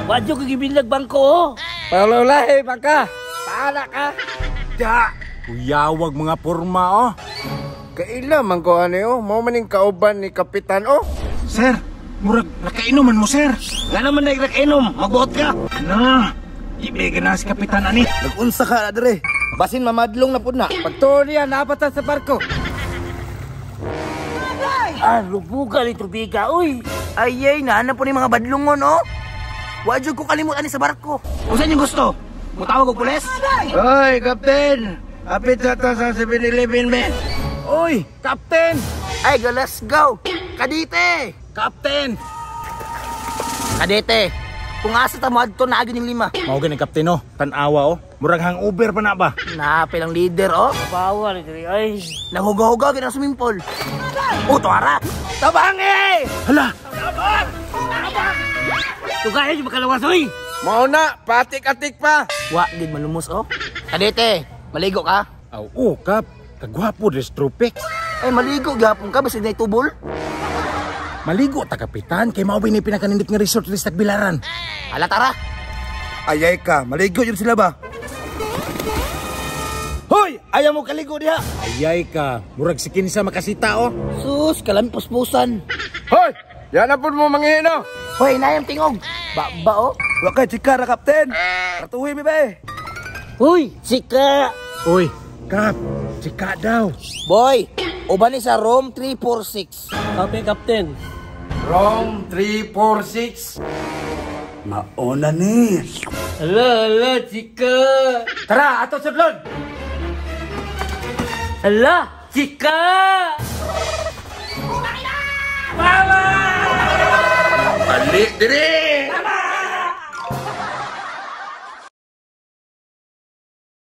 Wadyo ko gibilag bangko, oh. Palulahi, bangka. Paala ka. Da, kuyawag mga porma, oh. Kaila man ko ano, mo maning kauban ni Kapitan, oh. Sir, murag nakainuman mo, sir. Nga naman na nakainom, magbuot ka. Na, ibigay na si Kapitan ani. Nag-unsa ka na dire. Basin mamadlong na po na. Pagtuloy yan, napatan sa barko. Ah, lubuga ni tubiga, uy. Ayay, nahanap po ni mga badlungon, oh. Wadyo ko kalimutan ni sa barko. Kung saan yung gusto? Mutawag og pulis? Hoy, Kapten. Apit sa to sa 7-Eleven, men. Uy, Captain! Ay, go, let's go. Kadite. Captain! Kadite. Kung asa ta mo adto na agin yung 5. Mao gani Kapten, oh. Tanawa, oh. Murag hangover pa na ba? Napil ang leader, oh. Bawal diri ay. Nanghugaw-hugaw gid ang swimming pool. Oh, tuara. Tabangi! Hala, Tugaya yung makalawas, uy! Mauna, patik-atik pa. Wa gid malumos, oh. Kadite, maligo ka? aw, oh, Kap. Kagwapo des tropics. Ay, maligo gapon ka basta na itubol. Maligo ta Kapitan kay mao ni pinakaninit nga resort sa Tagbilaran. Ala tara. Ayay ka, maligo yun sila ba? Hoy! Ayaw mo kaligo diha! Ayay ka, murag si kinsa makasita, oh. Sus, kalami puspusan. Hoy! Yan na po mo manghihino. Hoy, inayang tingog. Ba, oh. Wakay, chika na, Kapten. Katuhi mi ba eh. Hoy! Sika! Uy, Kap, sika daw. Boy, uban ni sa room 346. Okay, Captain. Wrong 346. Mauna ni. Ala, chika! Tara, ato sudlon. Ala, chika! Balik diri.